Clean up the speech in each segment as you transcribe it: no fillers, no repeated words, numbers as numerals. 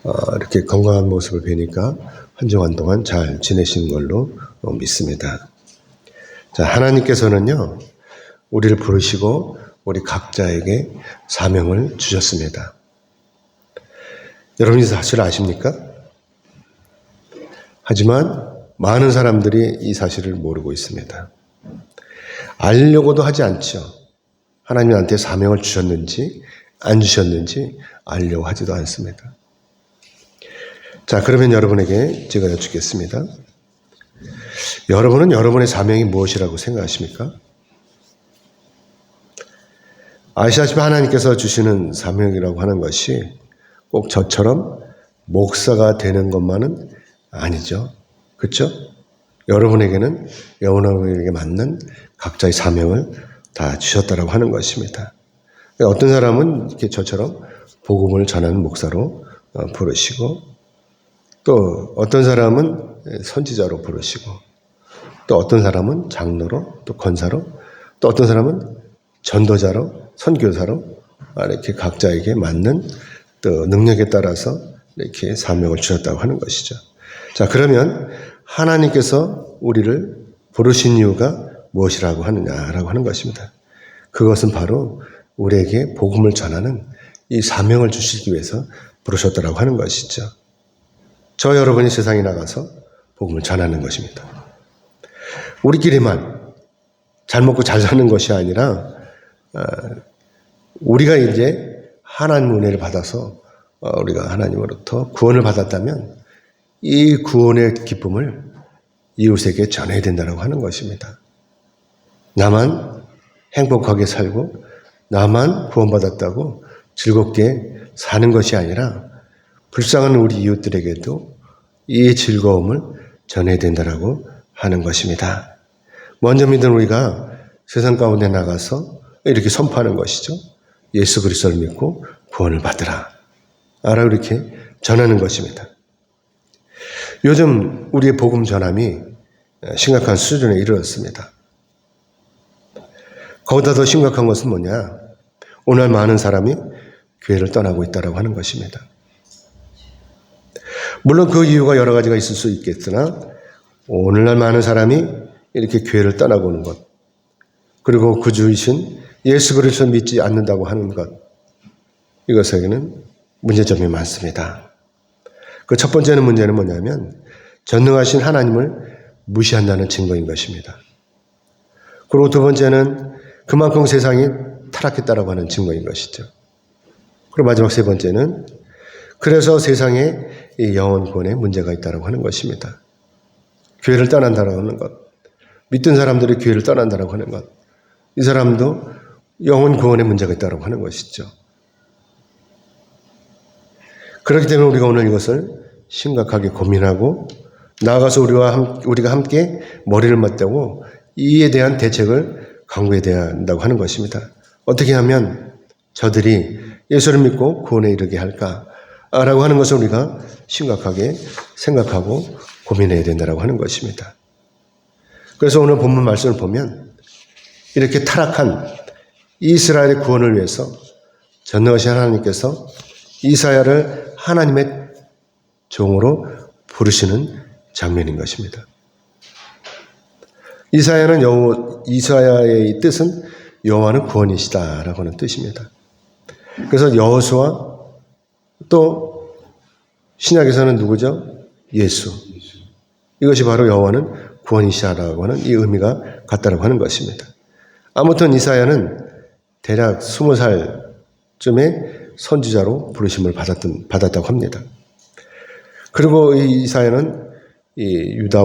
이렇게 건강한 모습을 뵈니까 한 주간 동안 잘 지내신 걸로 믿습니다. 자, 하나님께서는요, 우리를 부르시고 우리 각자에게 사명을 주셨습니다. 여러분이 사실 아십니까? 하지만 많은 사람들이 이 사실을 모르고 있습니다. 알려고도 하지 않죠. 하나님한테 사명을 주셨는지 안 주셨는지 알려고 하지도 않습니다. 자, 그러면 여러분에게 제가 여쭙겠습니다. 여러분은 여러분의 사명이 무엇이라고 생각하십니까? 아시다시피 하나님께서 주시는 사명이라고 하는 것이 꼭 저처럼 목사가 되는 것만은 아니죠. 그렇죠? 여러분에게는 여러분에게 맞는 각자의 사명을 다 주셨다라고 하는 것입니다. 어떤 사람은 이렇게 저처럼 복음을 전하는 목사로 부르시고, 또 어떤 사람은 선지자로 부르시고, 또 어떤 사람은 장로로, 또 권사로, 또 어떤 사람은 전도자로, 선교사로, 이렇게 각자에게 맞는 또 능력에 따라서 이렇게 사명을 주셨다고 하는 것이죠. 자, 그러면 하나님께서 우리를 부르신 이유가 무엇이라고 하느냐라고 하는 것입니다. 그것은 바로 우리에게 복음을 전하는 이 사명을 주시기 위해서 부르셨다라고 하는 것이죠. 저 여러분이 세상에 나가서 복음을 전하는 것입니다. 우리끼리만 잘 먹고 잘 사는 것이 아니라 우리가 이제 하나님 은혜를 받아서 우리가 하나님으로부터 구원을 받았다면 이 구원의 기쁨을 이웃에게 전해야 된다고 하는 것입니다. 나만 행복하게 살고 나만 구원받았다고 즐겁게 사는 것이 아니라 불쌍한 우리 이웃들에게도 이 즐거움을 전해야 된다고 하는 것입니다. 먼저 믿은 우리가 세상 가운데 나가서 이렇게 선포하는 것이죠. 예수 그리스도를 믿고 구원을 받으라. 라고 이렇게 전하는 것입니다. 요즘 우리의 복음 전함이 심각한 수준에 이르렀습니다. 거기다 더 심각한 것은 뭐냐? 오늘 많은 사람이 교회를 떠나고 있다고 하는 것입니다. 물론 그 이유가 여러 가지가 있을 수 있겠으나 오늘날 많은 사람이 이렇게 교회를 떠나고 오는 것, 그리고 그 주이신 예수 그리스도를 믿지 않는다고 하는 것, 이것에게는 문제점이 많습니다. 그 첫 번째는 문제는 뭐냐면 전능하신 하나님을 무시한다는 증거인 것입니다. 그리고 두 번째는 그만큼 세상이 타락했다라고 하는 증거인 것이죠. 그리고 마지막 세 번째는 그래서 세상에 이 영혼 구원에 문제가 있다라고 하는 것입니다. 교회를 떠난다라고 하는 것, 믿던 사람들이 교회를 떠난다라고 하는 것, 이 사람도 영혼 구원에 문제가 있다라고 하는 것이죠. 그렇기 때문에 우리가 오늘 이것을 심각하게 고민하고 나아가서 우리가 함께 머리를 맞대고 이에 대한 대책을 강구해야 한다고 하는 것입니다. 어떻게 하면 저들이 예수를 믿고 구원에 이르게 할까라고 하는 것을 우리가 심각하게 생각하고 고민해야 된다고 하는 것입니다. 그래서 오늘 본문 말씀을 보면 이렇게 타락한 이스라엘의 구원을 위해서 전능하신 하나님께서 이사야를 하나님의 종으로 부르시는 장면인 것입니다. 이사야의 뜻은 여호와는 구원이시다라고 하는 뜻입니다. 그래서 여호수아 또 신약에서는 누구죠? 예수. 이것이 바로 여호와는 구원이시다라고 하는 이 의미가 같다라고 하는 것입니다. 아무튼 이사야는 대략 20살쯤에 선지자로 부르심을 받았다고 합니다. 그리고 이 이사야는 이 유다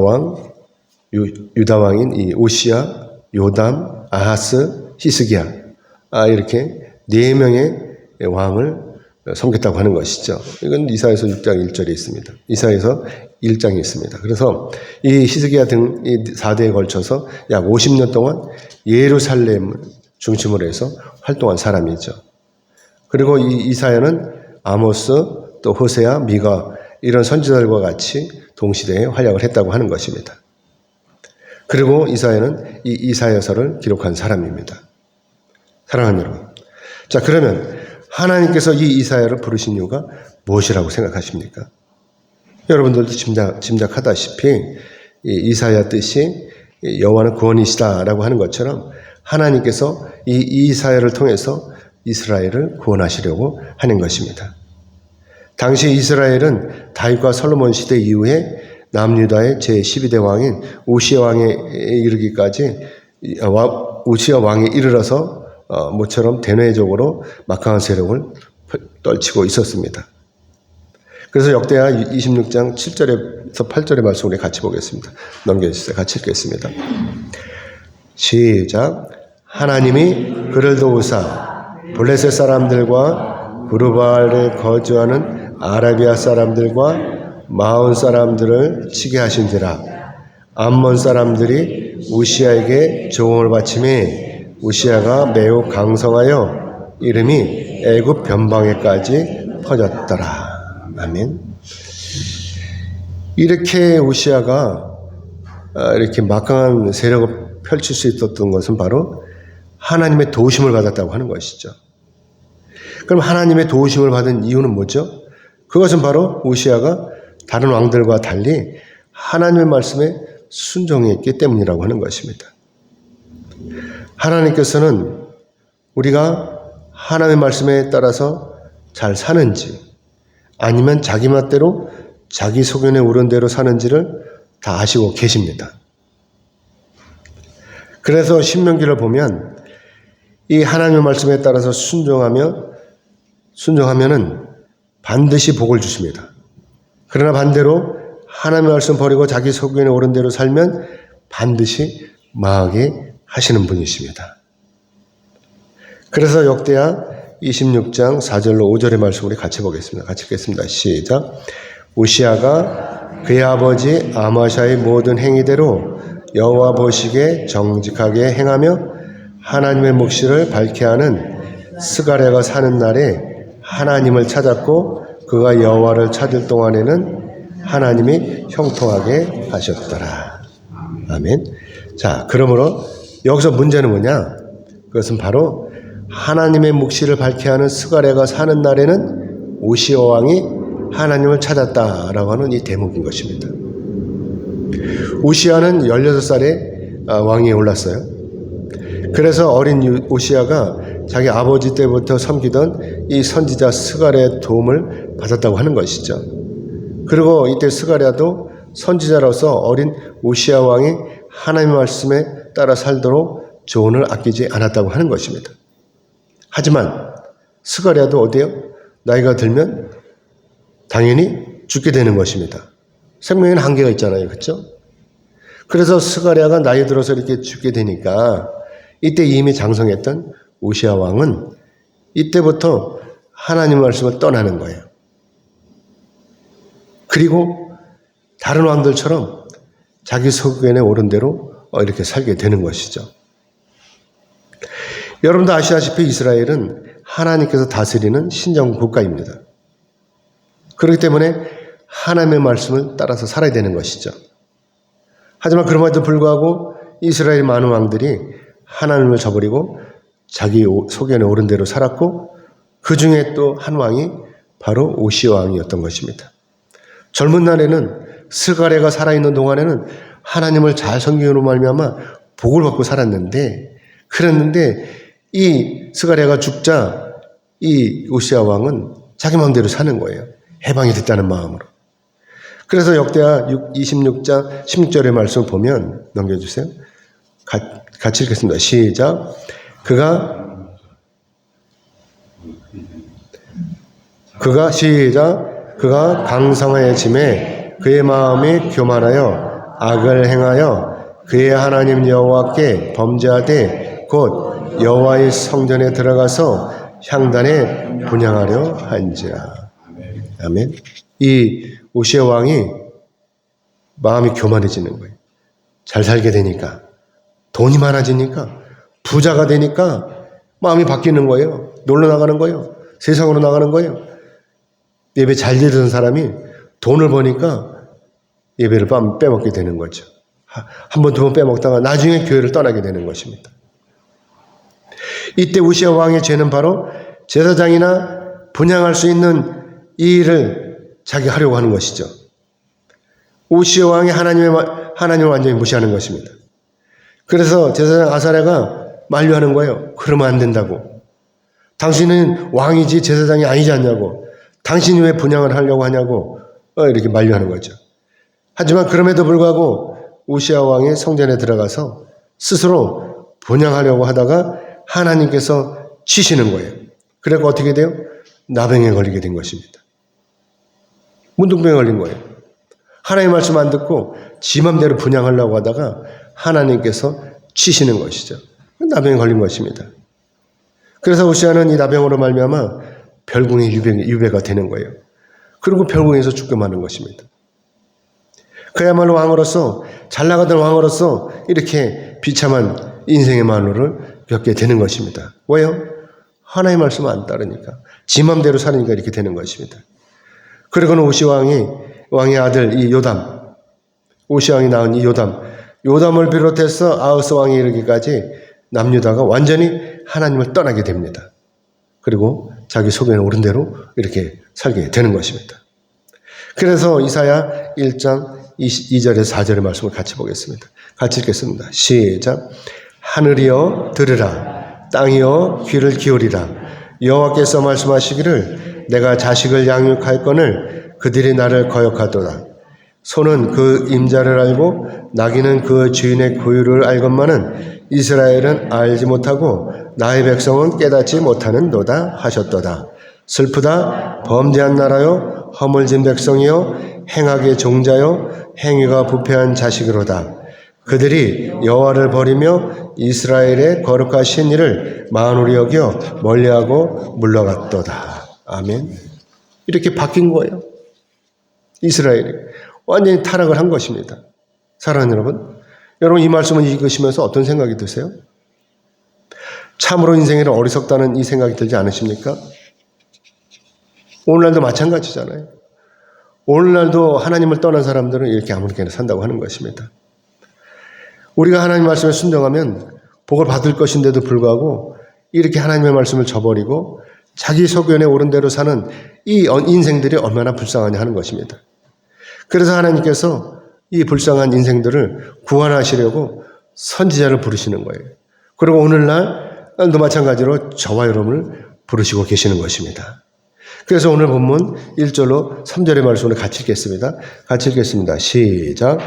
왕인 이 오시야, 요담, 아하스, 히스기야 이렇게 4명의 왕을 섬겼다고 하는 것이죠. 이건 이사야서 6장 1절에 있습니다. 이사야서 1장에 있습니다. 그래서 이 히스기야 등 이 4대에 걸쳐서 약 50년 동안 예루살렘을 중심으로 해서 활동한 사람이죠. 그리고 이 이사야는 아모스, 또 호세아, 미가 이런 선지자들과 같이 동시대에 활약을 했다고 하는 것입니다. 그리고 이사야는 이 이사야서를 기록한 사람입니다. 사랑하는 여러분. 자, 그러면 하나님께서 이 이사야를 부르신 이유가 무엇이라고 생각하십니까? 여러분들도 짐작하다시피 이 이사야 뜻이 여호와는 구원이시다라고 하는 것처럼 하나님께서 이 이사야를 통해서 이스라엘을 구원하시려고 하는 것입니다. 당시 이스라엘은 다윗과 솔로몬 시대 이후에 남유다의 제12대 왕인 우시야 왕에 이르기까지 우시야 왕에 이르러서 모처럼 대내적으로 막강한 세력을 떨치고 있었습니다. 그래서 역대하 26장 7절에서 8절의 말씀 우리 같이 보겠습니다. 넘겨주세요. 같이 읽겠습니다. 시작. 하나님이 그를 도우사 블레셋 사람들과 구르바알에 거주하는 아라비아 사람들과 마온 사람들을 치게 하신지라. 암몬 사람들이 우시야에게 조공을 바치매 우시야가 매우 강성하여 이름이 애굽 변방에까지 퍼졌더라. 아멘. 이렇게 우시야가 이렇게 막강한 세력을 펼칠 수 있었던 것은 바로 하나님의 도우심을 받았다고 하는 것이죠. 그럼 하나님의 도우심을 받은 이유는 뭐죠? 그것은 바로 우시야가 다른 왕들과 달리 하나님의 말씀에 순종했기 때문이라고 하는 것입니다. 하나님께서는 우리가 하나님의 말씀에 따라서 잘 사는지 아니면 자기 맛대로 자기 소견에 오른 대로 사는지를 다 아시고 계십니다. 그래서 신명기를 보면 이 하나님의 말씀에 따라서 순종하면은 반드시 복을 주십니다. 그러나 반대로 하나님의 말씀 버리고 자기 소견에 오른 대로 살면 반드시 망하게 하시는 분이십니다. 그래서 역대하 26장 4절로 5절의 말씀 우리 같이 보겠습니다. 같이 읽겠습니다. 시작. 우시야가 그의 아버지 아마샤의 모든 행위대로 여호와 보시기에 정직하게 행하며 하나님의 묵시를 밝게 하는 스가랴가 사는 날에 하나님을 찾았고 그가 여호와를 찾을 동안에는 하나님이 형통하게 하셨더라. 아멘. 자, 그러므로 여기서 문제는 뭐냐? 그것은 바로 하나님의 묵시를 밝게 하는 스가랴가 사는 날에는 우시야 왕이 하나님을 찾았다라고 하는 이 대목인 것입니다. 우시야는 16살에 왕위에 올랐어요. 그래서 어린 우시야가 자기 아버지 때부터 섬기던 이 선지자 스가랴의 도움을 받았다고 하는 것이죠. 그리고 이때 스가랴도 선지자로서 어린 우시야 왕이 하나님의 말씀에 따라 살도록 조언을 아끼지 않았다고 하는 것입니다. 하지만 스가랴도 어때요? 나이가 들면 당연히 죽게 되는 것입니다. 생명에는 한계가 있잖아요. 그렇죠? 그래서 스가랴가 나이 들어서 이렇게 죽게 되니까 이때 이미 장성했던 우시야 왕은 이때부터 하나님 말씀을 떠나는 거예요. 그리고 다른 왕들처럼 자기 소견에 오른 대로 이렇게 살게 되는 것이죠. 여러분도 아시다시피 이스라엘은 하나님께서 다스리는 신정 국가입니다. 그렇기 때문에 하나님의 말씀을 따라서 살아야 되는 것이죠. 하지만 그럼에도 불구하고 이스라엘 많은 왕들이 하나님을 저버리고 자기 소견에 오른 대로 살았고 그 중에 또 한 왕이 바로 우시야 왕이었던 것입니다. 젊은 날에는 스가랴가 살아있는 동안에는 하나님을 잘 섬기므로 말미암아 복을 받고 살았는데 그랬는데 이 스가랴가 죽자 이 우시야 왕은 자기 마음대로 사는 거예요. 해방이 됐다는 마음으로. 그래서 역대하 26장 16절의 말씀을 보면 넘겨주세요. 같이 읽겠습니다. 시작. 그가 강성해짐에 그의 마음이 교만하여 악을 행하여 그의 하나님 여호와께 범죄하되 곧 여호와의 성전에 들어가서 향단에 분향하려 한지라. 아멘. 이 우시야 왕이 마음이 교만해지는 거예요. 잘 살게 되니까, 돈이 많아지니까, 부자가 되니까 마음이 바뀌는 거예요. 놀러 나가는 거예요. 세상으로 나가는 거예요. 예배 잘 드리던 사람이 돈을 버니까 예배를 빼먹게 되는 거죠. 한 번, 두 번 빼먹다가 나중에 교회를 떠나게 되는 것입니다. 이때 우시야 왕의 죄는 바로 제사장이나 분향할 수 있는 이 일을 자기 하려고 하는 것이죠. 우시아 왕이 하나님을 완전히 무시하는 것입니다. 그래서 제사장 아사랴가 만류하는 거예요. 그러면 안 된다고. 당신은 왕이지 제사장이 아니지 않냐고. 당신이 왜 분향을 하려고 하냐고 이렇게 만류하는 거죠. 하지만 그럼에도 불구하고 우시아 왕이 성전에 들어가서 스스로 분향하려고 하다가 하나님께서 치시는 거예요. 그래서 어떻게 돼요? 나병에 걸리게 된 것입니다. 문둥병에 걸린 거예요. 하나님 말씀 안 듣고 지 맘대로 분향하려고 하다가 하나님께서 치시는 것이죠. 나병에 걸린 것입니다. 그래서 우시아는 이 나병으로 말미암아 별궁에 유배가 되는 거예요. 그리고 별궁에서 죽게 마는 것입니다. 그야말로 왕으로서 잘 나가던 왕으로서 이렇게 비참한 인생의 말로를 겪게 되는 것입니다. 왜요? 하나님의 말씀 안 따르니까 지 맘대로 사니까 이렇게 되는 것입니다. 그리고는 왕의 아들 이 요담, 우시아 왕이 낳은 이 요담을 비롯해서 아하스 왕이 이르기까지 남유다가 완전히 하나님을 떠나게 됩니다. 그리고 자기 소견에 오른 대로 이렇게 살게 되는 것입니다. 그래서 이사야 1장 2절에서 4절의 말씀을 같이 보겠습니다. 같이 읽겠습니다. 시작. 하늘이여 들으라. 땅이여 귀를 기울이라. 여호와께서 말씀하시기를 내가 자식을 양육할거늘 그들이 나를 거역하도다. 소는 그 임자를 알고 나귀는 그 주인의 고유를 알건만은 이스라엘은 알지 못하고 나의 백성은 깨닫지 못하는도다 하셨도다. 슬프다. 범죄한 나라요 허물진 백성이요 행악의 종자요 행위가 부패한 자식으로다. 그들이 여호와를 버리며 이스라엘의 거룩하신 이를 만홀히 여겨 멀리하고 물러갔도다. 아멘. 이렇게 바뀐 거예요. 이스라엘이 완전히 타락을 한 것입니다. 사랑하는 여러분 이 말씀을 읽으시면서 어떤 생각이 드세요? 참으로 인생에는 어리석다는 이 생각이 들지 않으십니까? 오늘날도 마찬가지잖아요. 오늘날도 하나님을 떠난 사람들은 이렇게 아무렇게나 산다고 하는 것입니다. 우리가 하나님 말씀에 순종하면 복을 받을 것인데도 불구하고 이렇게 하나님의 말씀을 저버리고 자기 소견에 오른 대로 사는 이 인생들이 얼마나 불쌍하냐 하는 것입니다. 그래서 하나님께서 이 불쌍한 인생들을 구원하시려고 선지자를 부르시는 거예요. 그리고 오늘날도 마찬가지로 저와 여러분을 부르시고 계시는 것입니다. 그래서 오늘 본문 1절로 3절의 말씀을 같이 읽겠습니다. 같이 읽겠습니다. 시작.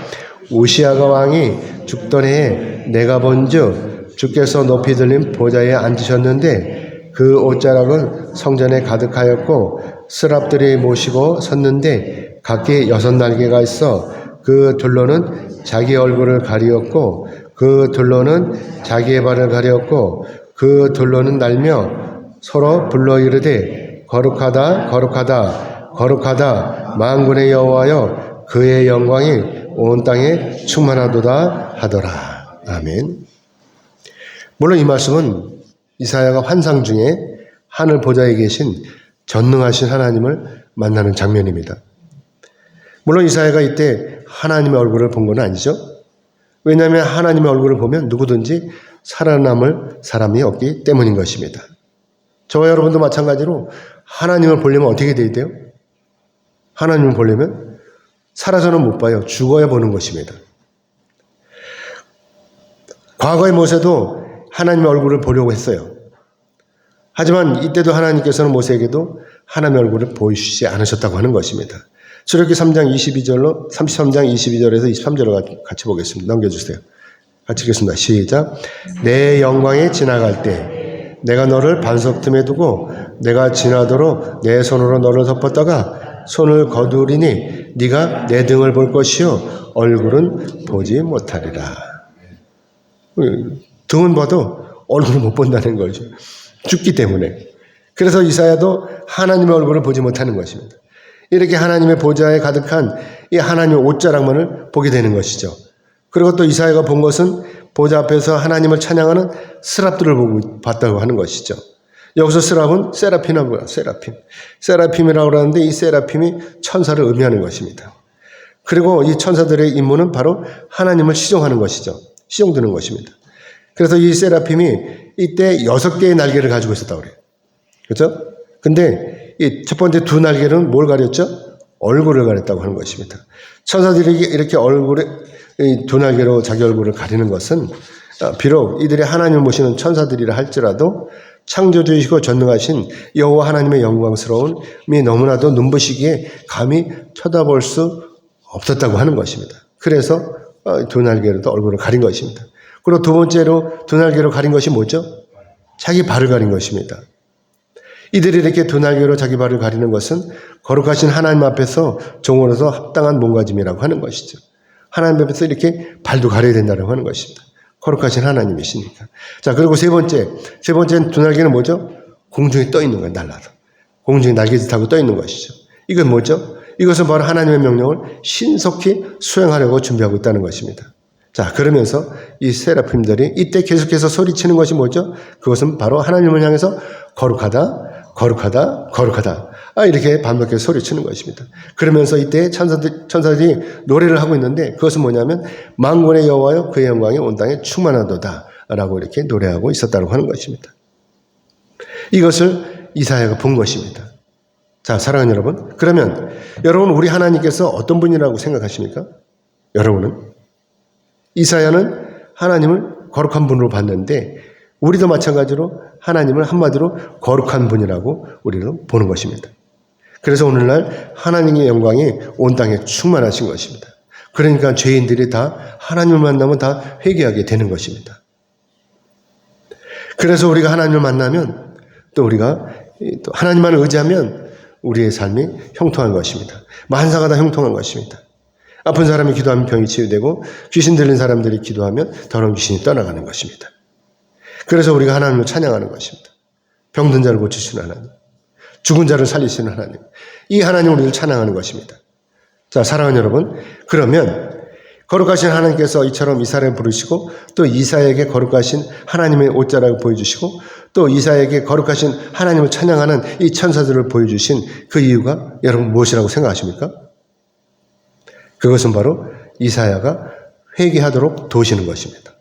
우시아가 왕이 죽던 해에 내가 본즉 주께서 높이 들린 보좌에 앉으셨는데 그 옷자락은 성전에 가득하였고 스랍들이 모시고 섰는데 각기 6날개가 있어 그 둘로는 자기 얼굴을 가리었고 그 둘로는 자기의 발을 가리었고 그 둘로는 날며 서로 불러 이르되 거룩하다 거룩하다 거룩하다 만군의 여호와여 그의 영광이 온 땅에 충만하도다 하더라. 아멘. 물론 이 말씀은 이사야가 환상 중에 하늘 보좌에 계신 전능하신 하나님을 만나는 장면입니다. 물론 이사야가 이때 하나님의 얼굴을 본 건 아니죠. 왜냐하면 하나님의 얼굴을 보면 누구든지 살아남을 사람이 없기 때문인 것입니다. 저와 여러분도 마찬가지로 하나님을 보려면 어떻게 돼야 돼요? 하나님을 보려면 살아서는 못 봐요. 죽어야 보는 것입니다. 과거의 모세도 하나님의 얼굴을 보려고 했어요. 하지만 이때도 하나님께서는 모세에게도 하나님의 얼굴을 보여주시지 않으셨다고 하는 것입니다. 출애굽기 33장 22절에서 23절을 같이 보겠습니다. 넘겨주세요. 같이 읽겠습니다. 시작. 내 영광이 지나갈 때 내가 너를 반석 틈에 두고 내가 지나도록 내 손으로 너를 덮었다가 손을 거두리니 네가 내 등을 볼 것이요 얼굴은 보지 못하리라. 등은 봐도 얼굴을 못 본다는 거죠. 죽기 때문에. 그래서 이사야도 하나님의 얼굴을 보지 못하는 것입니다. 이렇게 하나님의 보좌에 가득한 이 하나님의 옷자락만을 보게 되는 것이죠. 그리고 또 이사야가 본 것은 보좌 앞에서 하나님을 찬양하는 스랍들을 봤다고 하는 것이죠. 여기서 스랍은 세라핌이라고 해요. 세라핌이라고 하는데 이 세라핌이 천사를 의미하는 것입니다. 그리고 이 천사들의 임무는 바로 하나님을 시종하는 것이죠. 시종드는 것입니다. 그래서 이 세라핌이 이때 6개의 날개를 가지고 있었다고 그래요. 그렇죠? 근데 이 첫 번째 두 날개는 뭘 가렸죠? 얼굴을 가렸다고 하는 것입니다. 천사들이 이렇게 얼굴에 이 두 날개로 자기 얼굴을 가리는 것은 비록 이들이 하나님을 모시는 천사들이라 할지라도 창조주이시고 전능하신 여호와 하나님의 영광스러움이 너무나도 눈부시기에 감히 쳐다볼 수 없었다고 하는 것입니다. 그래서 두 날개로도 얼굴을 가린 것입니다. 그리고 두 번째로 두 날개로 가린 것이 뭐죠? 자기 발을 가린 것입니다. 이들이 이렇게 두 날개로 자기 발을 가리는 것은 거룩하신 하나님 앞에서 종으로서 합당한 몸가짐이라고 하는 것이죠. 하나님 앞에서 이렇게 발도 가려야 된다고 하는 것입니다. 거룩하신 하나님이시니까. 자, 그리고 세 번째 두 날개는 뭐죠? 공중에 떠 있는 거예요, 날라서. 공중에 날개짓 하고 떠 있는 것이죠. 이건 뭐죠? 이것은 바로 하나님의 명령을 신속히 수행하려고 준비하고 있다는 것입니다. 자, 그러면서 이 세라핌들이 이때 계속해서 소리치는 것이 뭐죠? 그것은 바로 하나님을 향해서 거룩하다, 거룩하다, 거룩하다. 이렇게 반복해서 소리치는 것입니다. 그러면서 이때 천사들이 노래를 하고 있는데 그것은 뭐냐면 만군의 여호와여 그의 영광이 온 땅에 충만하도다 라고 이렇게 노래하고 있었다고 하는 것입니다. 이것을 이사야가 본 것입니다. 자, 사랑하는 여러분, 그러면 여러분 우리 하나님께서 어떤 분이라고 생각하십니까? 여러분은? 이사야는 하나님을 거룩한 분으로 봤는데 우리도 마찬가지로 하나님을 한마디로 거룩한 분이라고 우리는 보는 것입니다. 그래서 오늘날 하나님의 영광이 온 땅에 충만하신 것입니다. 그러니까 죄인들이 다 하나님을 만나면 다 회개하게 되는 것입니다. 그래서 우리가 하나님을 만나면 또 우리가 또 하나님만을 의지하면 우리의 삶이 형통한 것입니다. 만사가 다 형통한 것입니다. 아픈 사람이 기도하면 병이 치유되고 귀신 들린 사람들이 기도하면 더러운 귀신이 떠나가는 것입니다. 그래서 우리가 하나님을 찬양하는 것입니다. 병든 자를 고치시는 하나님, 죽은 자를 살리시는 하나님, 이 하나님을 우리를 찬양하는 것입니다. 자, 사랑하는 여러분, 그러면 거룩하신 하나님께서 이처럼 이사야를 부르시고 또 이사야에게 거룩하신 하나님의 옷자락을 보여주시고 또 이사야에게 거룩하신 하나님을 찬양하는 이 천사들을 보여주신 그 이유가 여러분 무엇이라고 생각하십니까? 그것은 바로 이사야가 회개하도록 도우시는 것입니다.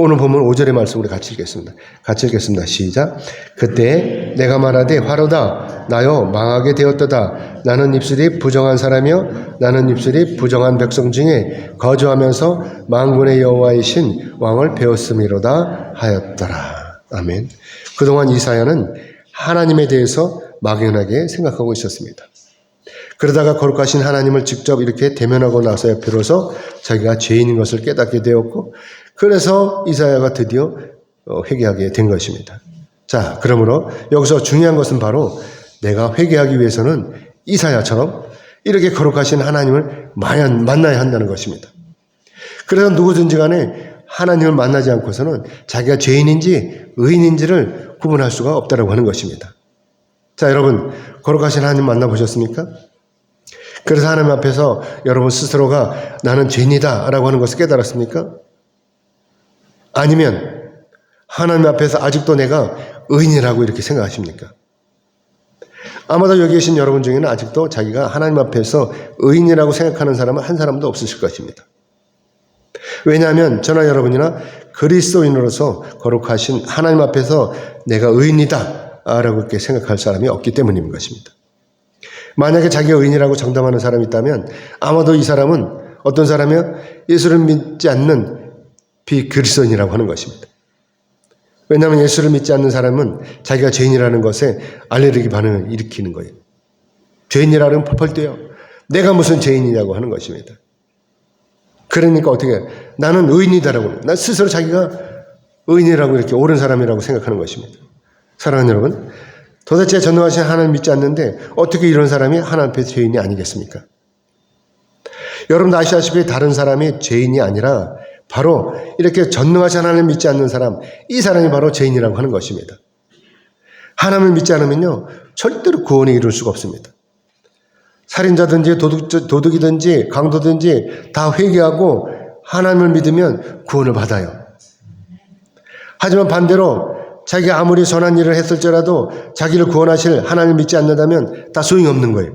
오늘 보면 5절의 말씀 우리 같이 읽겠습니다. 같이 읽겠습니다. 시작. 그때 내가 말하되 화로다 나여 망하게 되었도다. 나는 입술이 부정한 사람이요 나는 입술이 부정한 백성 중에 거주하면서 만군의 여호와이신 왕을 배웠음이로다 하였더라. 아멘. 그동안 이사야는 하나님에 대해서 막연하게 생각하고 있었습니다. 그러다가 거룩하신 하나님을 직접 이렇게 대면하고 나서야 비로소 자기가 죄인인 것을 깨닫게 되었고 그래서 이사야가 드디어 회개하게 된 것입니다. 자, 그러므로 여기서 중요한 것은 바로 내가 회개하기 위해서는 이사야처럼 이렇게 거룩하신 하나님을 만나야 한다는 것입니다. 그래서 누구든지 간에 하나님을 만나지 않고서는 자기가 죄인인지 의인인지를 구분할 수가 없다고 하는 것입니다. 자, 여러분 거룩하신 하나님 만나보셨습니까? 그래서 하나님 앞에서 여러분 스스로가 나는 죄인이다 라고 하는 것을 깨달았습니까? 아니면 하나님 앞에서 아직도 내가 의인이라고 이렇게 생각하십니까? 아마도 여기 계신 여러분 중에는 아직도 자기가 하나님 앞에서 의인이라고 생각하는 사람은 한 사람도 없으실 것입니다. 왜냐하면 저나 여러분이나 그리스도인으로서 거룩하신 하나님 앞에서 내가 의인이다 라고 이렇게 생각할 사람이 없기 때문인 것입니다. 만약에 자기가 의인이라고 장담하는 사람이 있다면 아마도 이 사람은 어떤 사람이요? 예수를 믿지 않는 비그리스도인이라고 하는 것입니다. 왜냐하면 예수를 믿지 않는 사람은 자기가 죄인이라는 것에 알레르기 반응을 일으키는 거예요. 죄인이라는 펄펄 뛰어요. 내가 무슨 죄인이냐고 하는 것입니다. 그러니까 어떻게 해요? 나는 의인이다라고 난 스스로 자기가 의인이라고 이렇게 옳은 사람이라고 생각하는 것입니다. 사랑하는 여러분, 도대체 전능하신 하나님 믿지 않는데 어떻게 이런 사람이 하나님 앞에 죄인이 아니겠습니까? 여러분도 아시다시피 다른 사람이 죄인이 아니라 바로 이렇게 전능하신 하나님을 믿지 않는 사람, 이 사람이 바로 죄인이라고 하는 것입니다. 하나님을 믿지 않으면요 절대로 구원에 이룰 수가 없습니다. 살인자든지 도둑이든지 강도든지 다 회개하고 하나님을 믿으면 구원을 받아요. 하지만 반대로 자기가 아무리 선한 일을 했을지라도 자기를 구원하실 하나님을 믿지 않는다면 다 소용이 없는 거예요.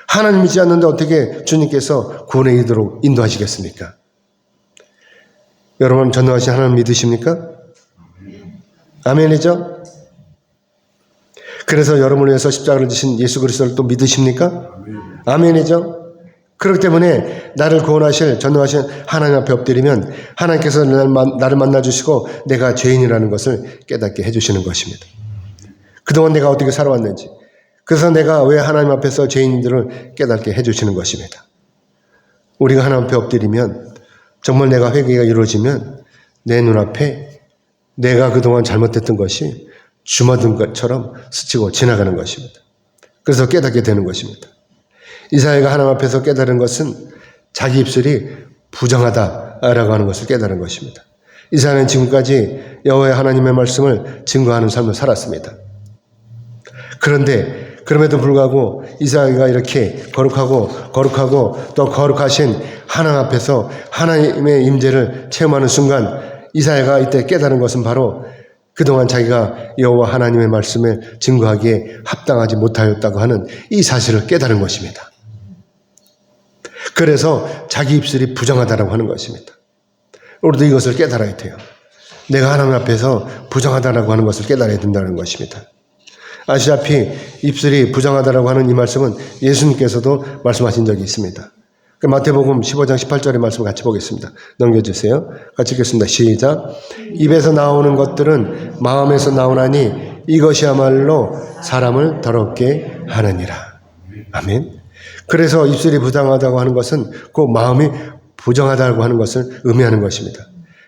하나님 믿지 않는데 어떻게 주님께서 구원에 이르도록 인도하시겠습니까? 여러분 전능하신 하나님 믿으십니까? 아멘이죠? 그래서 여러분을 위해서 십자가를 지신 예수 그리스도를 또 믿으십니까? 아멘이죠. 그렇기 때문에 나를 구원하실 전능하신 하나님 앞에 엎드리면 하나님께서 나를 만나주시고 내가 죄인이라는 것을 깨닫게 해주시는 것입니다. 그동안 내가 어떻게 살아왔는지, 그래서 내가 왜 하나님 앞에서 죄인들을 깨닫게 해주시는 것입니다. 우리가 하나님 앞에 엎드리면 정말 내가 회개가 이루어지면 내 눈앞에 내가 그동안 잘못했던 것이 주마등 것처럼 스치고 지나가는 것입니다. 그래서 깨닫게 되는 것입니다. 이사야가 하나님 앞에서 깨달은 것은 자기 입술이 부정하다라고 하는 것을 깨달은 것입니다. 이사야는 지금까지 여호와의 하나님의 말씀을 증거하는 삶을 살았습니다. 그런데 그럼에도 불구하고 이사야가 이렇게 거룩하고 또 거룩하신 하나님 앞에서 하나님의 임재를 체험하는 순간 이사야가 이때 깨달은 것은 바로 그동안 자기가 여호와 하나님의 말씀을 증거하기에 합당하지 못하였다고 하는 이 사실을 깨달은 것입니다. 그래서 자기 입술이 부정하다라고 하는 것입니다. 우리도 이것을 깨달아야 돼요. 내가 하나님 앞에서 부정하다라고 하는 것을 깨달아야 된다는 것입니다. 아시다시피 입술이 부정하다라고 하는 이 말씀은 예수님께서도 말씀하신 적이 있습니다. 마태복음 15장 18절의 말씀을 같이 보겠습니다. 넘겨주세요. 같이 읽겠습니다. 시작. 입에서 나오는 것들은 마음에서 나오나니 이것이야말로 사람을 더럽게 하느니라. 아멘. 그래서 입술이 부정하다고 하는 것은 그 마음이 부정하다고 하는 것을 의미하는 것입니다.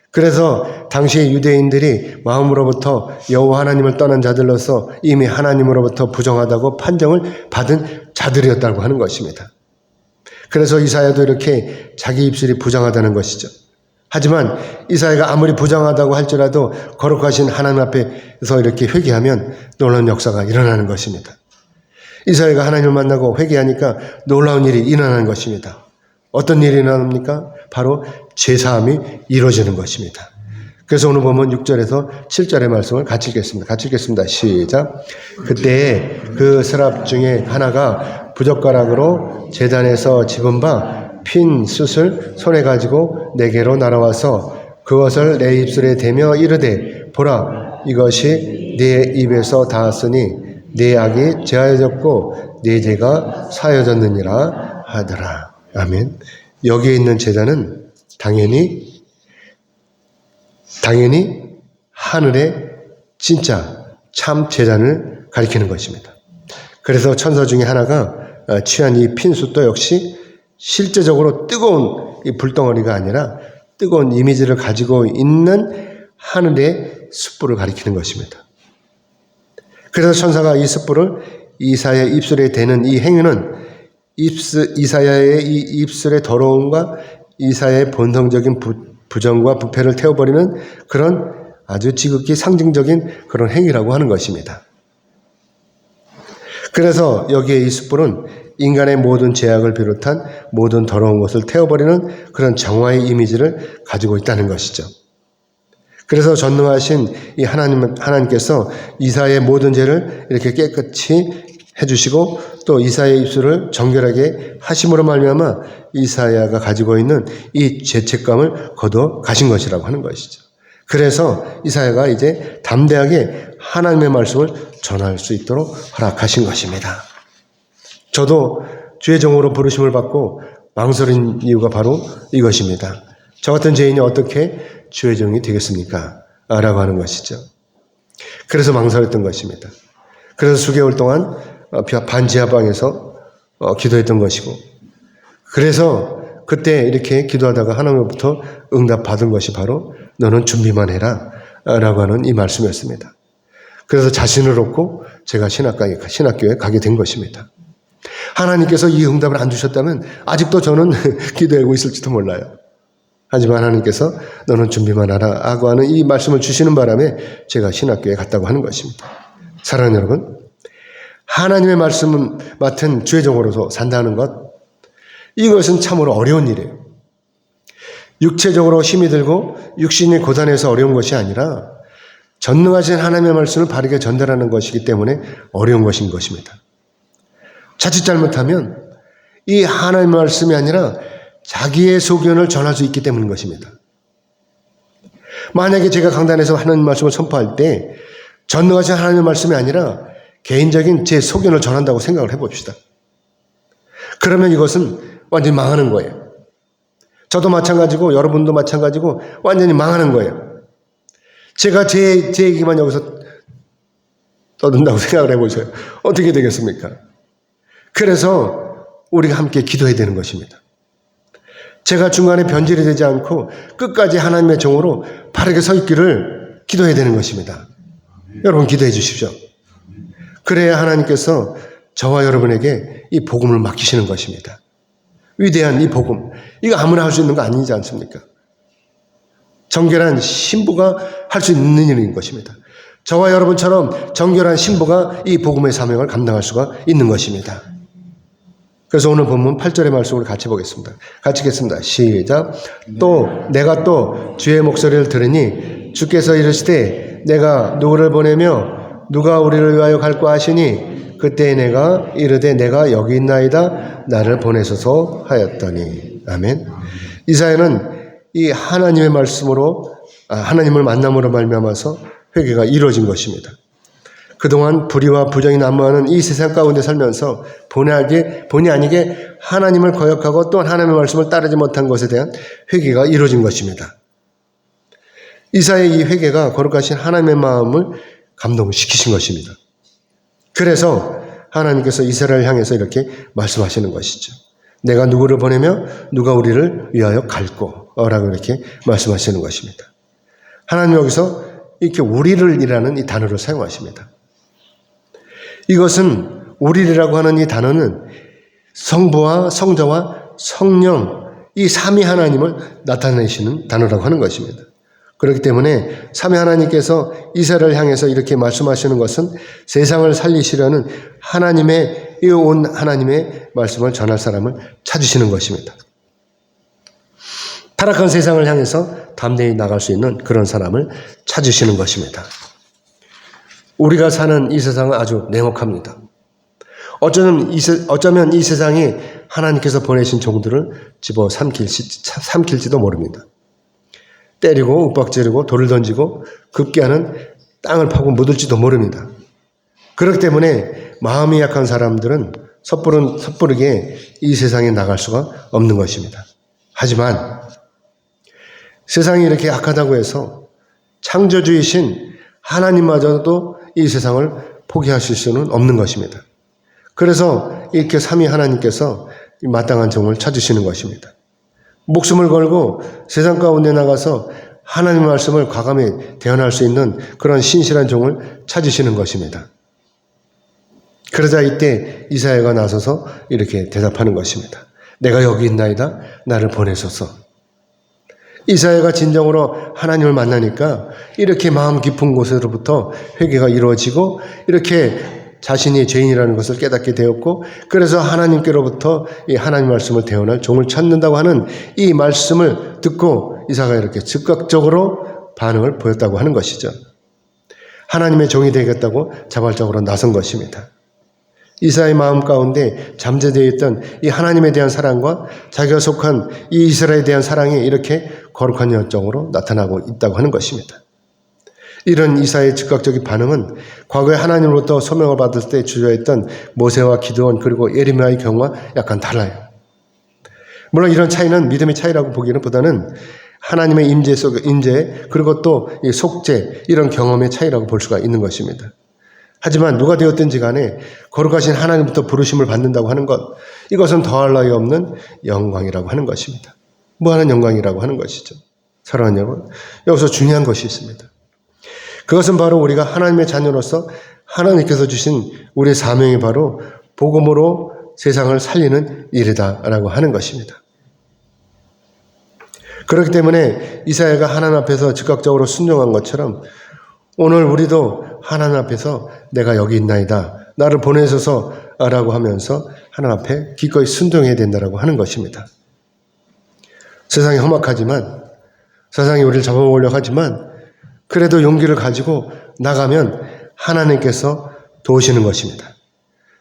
그래서 당시 유대인들이 마음으로부터 여호와 하나님을 떠난 자들로서 이미 하나님으로부터 부정하다고 판정을 받은 자들이었다고 하는 것입니다. 그래서 이사야도 이렇게 자기 입술이 부정하다는 것이죠. 하지만 이사야가 아무리 부정하다고 할지라도 거룩하신 하나님 앞에서 이렇게 회개하면 놀라운 역사가 일어나는 것입니다. 이사야가 하나님을 만나고 회개하니까 놀라운 일이 일어나는 것입니다. 어떤 일이 일어납니까? 바로 죄사함이 이루어지는 것입니다. 그래서 오늘 보면 6절에서 7절의 말씀을 같이 읽겠습니다. 같이 읽겠습니다. 시작. 그때 그 서랍 중에 하나가 부젓가락으로 제단에서 집은 바 핀 숯을 손에 가지고 내게로 날아와서 그것을 내 입술에 대며 이르되 보라 이것이 네 입에서 닿았으니 네 악이 제하여졌고 네 죄가 사여졌느니라 하더라. 아멘. 여기에 있는 제단은 당연히 하늘의 진짜 참 제단을 가리키는 것입니다. 그래서 천사 중에 하나가 취한 이 핀숯도 역시 실제적으로 뜨거운 이 불덩어리가 아니라 뜨거운 이미지를 가지고 있는 하늘의 숯불을 가리키는 것입니다. 그래서 천사가 이 숯불을 이사야의 입술에 대는 이 행위는 이사야의 이 입술의 더러움과 이사야의 본성적인 부정과 부패를 태워버리는 그런 아주 지극히 상징적인 그런 행위라고 하는 것입니다. 그래서 여기에 이 숯불은 인간의 모든 죄악을 비롯한 모든 더러운 것을 태워버리는 그런 정화의 이미지를 가지고 있다는 것이죠. 그래서 전능하신 이 하나님께서 이사야의 모든 죄를 이렇게 깨끗이 해주시고 또 이사야의 입술을 정결하게 하심으로 말미암아 이사야가 가지고 있는 이 죄책감을 거둬 가신 것이라고 하는 것이죠. 그래서 이사야가 이제 담대하게 하나님의 말씀을 전할 수 있도록 허락하신 것입니다. 저도 주의 종으로 부르심을 받고 망설인 이유가 바로 이것입니다. 저 같은 죄인이 어떻게 주의 종이 되겠습니까? 라고 하는 것이죠. 그래서 망설였던 것입니다. 그래서 수개월 동안 반지하방에서 기도했던 것이고, 그래서 그때 이렇게 기도하다가 하나님으로부터 응답받은 것이 바로 너는 준비만 해라 라고 하는 이 말씀이었습니다. 그래서 자신을 얻고 제가 신학교에 가게 된 것입니다. 하나님께서 이 응답을 안 주셨다면 아직도 저는 기도하고 있을지도 몰라요. 하지만 하나님께서 너는 준비만 하라 하고 하는 이 말씀을 주시는 바람에 제가 신학교에 갔다고 하는 것입니다. 사랑하는 여러분, 하나님의 말씀을 맡은 주의 종으로서 산다는 것, 이것은 참으로 어려운 일이에요. 육체적으로 힘이 들고 육신이 고단해서 어려운 것이 아니라 전능하신 하나님의 말씀을 바르게 전달하는 것이기 때문에 어려운 것인 것입니다. 자칫 잘못하면 이 하나님의 말씀이 아니라 자기의 소견을 전할 수 있기 때문인 것입니다. 만약에 제가 강단에서 하나님의 말씀을 선포할 때 전능하신 하나님의 말씀이 아니라 개인적인 제 소견을 전한다고 생각을 해봅시다. 그러면 이것은 완전히 망하는 거예요. 저도 마찬가지고 여러분도 마찬가지고 완전히 망하는 거예요. 제가 제 얘기만 여기서 떠든다고 생각을 해보세요. 어떻게 되겠습니까? 그래서 우리가 함께 기도해야 되는 것입니다. 제가 중간에 변질이 되지 않고 끝까지 하나님의 종으로 바르게 서 있기를 기도해야 되는 것입니다. 여러분 기도해 주십시오. 그래야 하나님께서 저와 여러분에게 이 복음을 맡기시는 것입니다. 위대한 이 복음, 이거 아무나 할 수 있는 거 아니지 않습니까? 정결한 신부가 할 수 있는 일인 것입니다. 저와 여러분처럼 정결한 신부가 이 복음의 사명을 감당할 수가 있는 것입니다. 그래서 오늘 본문 8절의 말씀을 같이 보겠습니다. 같이 읽겠습니다. 시작. 또 내가 또 주의 목소리를 들으니 주께서 이르시되 내가 누구를 보내며 누가 우리를 위하여 갈까 하시니 그때 내가 이르되 내가 여기 있나이다 나를 보내소서 하였더니. 아멘. 이사야는 이 하나님의 말씀으로 하나님을 만남으로 말미암아서 회개가 이루어진 것입니다. 그동안 불의와 부정이 난무하는 이 세상 가운데 살면서 본의 아니게 하나님을 거역하고 또한 하나님의 말씀을 따르지 못한 것에 대한 회개가 이루어진 것입니다. 이사야의 이 회개가 거룩하신 하나님의 마음을 감동시키신 것입니다. 그래서 하나님께서 이스라엘을 향해서 이렇게 말씀하시는 것이죠. 내가 누구를 보내며 누가 우리를 위하여 갈꼬라고 이렇게 말씀하시는 것입니다. 하나님 여기서 이렇게 우리를 이라는 이 단어를 사용하십니다. 이것은 우리라고 하는 이 단어는 성부와 성자와 성령 이 삼위 하나님을 나타내시는 단어라고 하는 것입니다. 그렇기 때문에 삼위 하나님께서 이스라엘을 향해서 이렇게 말씀하시는 것은 세상을 살리시려는 하나님의 이 온 하나님의 말씀을 전할 사람을 찾으시는 것입니다. 타락한 세상을 향해서 담대히 나갈 수 있는 그런 사람을 찾으시는 것입니다. 우리가 사는 이 세상은 아주 냉혹합니다. 어쩌면 이 세상이 하나님께서 보내신 종들을 집어 삼킬지도 모릅니다. 때리고 윽박지르고 돌을 던지고 급기야는 땅을 파고 묻을지도 모릅니다. 그렇기 때문에 마음이 약한 사람들은 섣부르게 이 세상에 나갈 수가 없는 것입니다. 하지만 세상이 이렇게 악하다고 해서 창조주이신 하나님마저도 이 세상을 포기하실 수는 없는 것입니다. 그래서 이렇게 삼위 하나님께서 마땅한 종을 찾으시는 것입니다. 목숨을 걸고 세상 가운데 나가서 하나님의 말씀을 과감히 대언할 수 있는 그런 신실한 종을 찾으시는 것입니다. 그러자 이때 이사야가 나서서 이렇게 대답하는 것입니다. 내가 여기 있나이다 나를 보내소서. 이사야가 진정으로 하나님을 만나니까 이렇게 마음 깊은 곳으로부터 회개가 이루어지고 이렇게 자신이 죄인이라는 것을 깨닫게 되었고 그래서 하나님께로부터 이 하나님 말씀을 대언할 종을 찾는다고 하는 이 말씀을 듣고 이사야가 이렇게 즉각적으로 반응을 보였다고 하는 것이죠. 하나님의 종이 되겠다고 자발적으로 나선 것입니다. 이사야의 마음 가운데 잠재되어 있던 이 하나님에 대한 사랑과 자기가 속한 이 이스라엘에 대한 사랑이 이렇게 거룩한 열정으로 나타나고 있다고 하는 것입니다. 이런 이사야의 즉각적인 반응은 과거에 하나님으로부터 소명을 받을 때 주저했던 모세와 기드온 그리고 예레미야의 경우와 약간 달라요. 물론 이런 차이는 믿음의 차이라고 보기는 보다는 하나님의 임재 그리고 또 이 속죄 이런 경험의 차이라고 볼 수가 있는 것입니다. 하지만 누가 되었든지 간에 거룩하신 하나님부터 부르심을 받는다고 하는 것 이것은 더할 나위 없는 영광이라고 하는 것입니다. 무한한 영광이라고 하는 것이죠. 사랑하는 여러분 여기서 중요한 것이 있습니다. 그것은 바로 우리가 하나님의 자녀로서 하나님께서 주신 우리의 사명이 바로 복음으로 세상을 살리는 일이다라고 하는 것입니다. 그렇기 때문에 이사야가 하나님 앞에서 즉각적으로 순종한 것처럼 오늘 우리도 하나님 앞에서 내가 여기 있나이다. 나를 보내소서 라고 하면서 하나님 앞에 기꺼이 순종해야 된다고 하는 것입니다. 세상이 험악하지만 세상이 우리를 잡아먹으려고 하지만 그래도 용기를 가지고 나가면 하나님께서 도우시는 것입니다.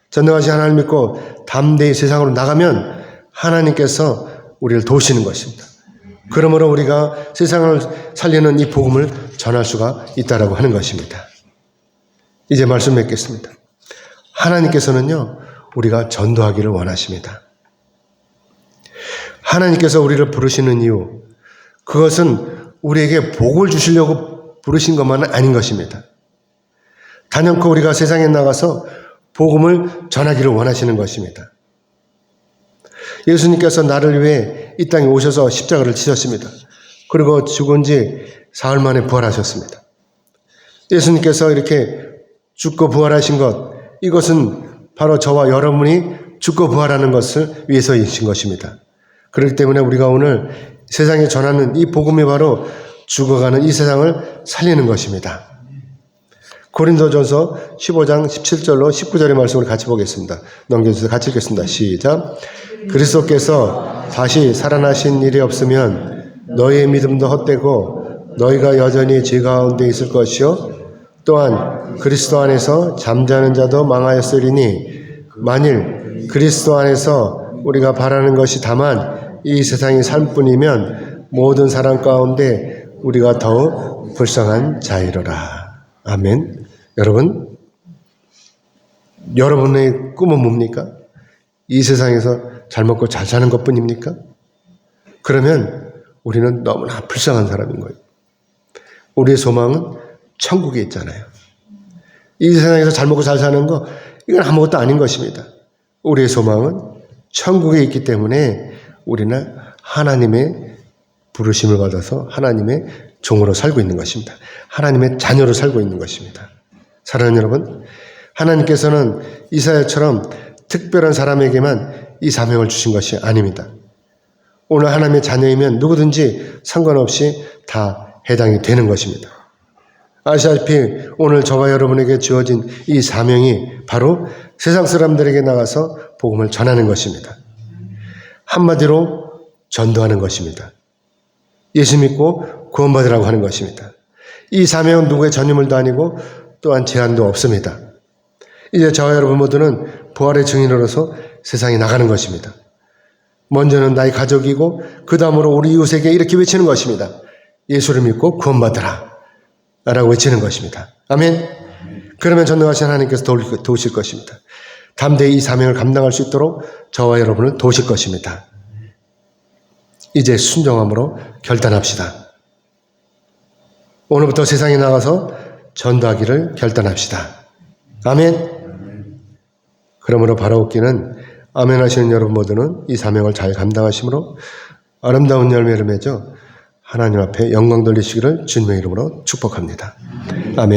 전능하신 하나님 믿고 담대히 세상으로 나가면 하나님께서 우리를 도우시는 것입니다. 그러므로 우리가 세상을 살리는 이 복음을 전할 수가 있다라고 하는 것입니다. 이제 말씀 맺겠습니다. 하나님께서는요, 우리가 전도하기를 원하십니다. 하나님께서 우리를 부르시는 이유, 그것은 우리에게 복을 주시려고 부르신 것만은 아닌 것입니다. 단연코 우리가 세상에 나가서 복음을 전하기를 원하시는 것입니다. 예수님께서 나를 위해 이 땅에 오셔서 십자가를 지셨습니다. 그리고 죽은 지 사흘 만에 부활하셨습니다. 예수님께서 이렇게 죽고 부활하신 것, 이것은 바로 저와 여러분이 죽고 부활하는 것을 위해서이신 것입니다. 그렇기 때문에 우리가 오늘 세상에 전하는 이 복음이 바로 죽어가는 이 세상을 살리는 것입니다. 고린도전서 15장 17절로 19절의 말씀을 같이 보겠습니다. 넘겨주세요. 같이 읽겠습니다. 시작. 그리스도께서 다시 살아나신 일이 없으면 너희의 믿음도 헛되고 너희가 여전히 죄 가운데 있을 것이요 또한 그리스도 안에서 잠자는 자도 망하였으리니 만일 그리스도 안에서 우리가 바라는 것이 다만 이 세상의 삶뿐이면 모든 사람 가운데 우리가 더욱 불쌍한 자이로라. 아멘. 여러분, 여러분의 꿈은 뭡니까? 이 세상에서 잘 먹고 잘 사는 것뿐입니까? 그러면 우리는 너무나 불쌍한 사람인 거예요. 우리의 소망은 천국에 있잖아요. 이 세상에서 잘 먹고 잘 사는 거, 이건 아무것도 아닌 것입니다. 우리의 소망은 천국에 있기 때문에 우리는 하나님의 부르심을 받아서 하나님의 종으로 살고 있는 것입니다. 하나님의 자녀로 살고 있는 것입니다. 사랑하는 여러분, 하나님께서는 이사야처럼 특별한 사람에게만 이 사명을 주신 것이 아닙니다. 오늘 하나님의 자녀이면 누구든지 상관없이 다 해당이 되는 것입니다. 아시다시피 오늘 저와 여러분에게 주어진 이 사명이 바로 세상 사람들에게 나가서 복음을 전하는 것입니다. 한마디로 전도하는 것입니다. 예수 믿고 구원받으라고 하는 것입니다. 이 사명은 누구의 전유물도 아니고 또한 제한도 없습니다. 이제 저와 여러분 모두는 부활의 증인으로서 세상에 나가는 것입니다. 먼저는 나의 가족이고 그 다음으로 우리 이웃에게 이렇게 외치는 것입니다. 예수를 믿고 구원받으라 라고 외치는 것입니다. 아멘. 그러면 전능하신 하나님께서 도우실 것입니다. 담대히 이 사명을 감당할 수 있도록 저와 여러분을 도우실 것입니다. 이제 순종함으로 결단합시다. 오늘부터 세상에 나가서 전도하기를 결단합시다. 아멘. 그러므로 바라옵기는 아멘 하시는 여러분 모두는 이 사명을 잘 감당하심으로 아름다운 열매를 맺어 하나님 앞에 영광 돌리시기를 주님의 이름으로 축복합니다. 아멘.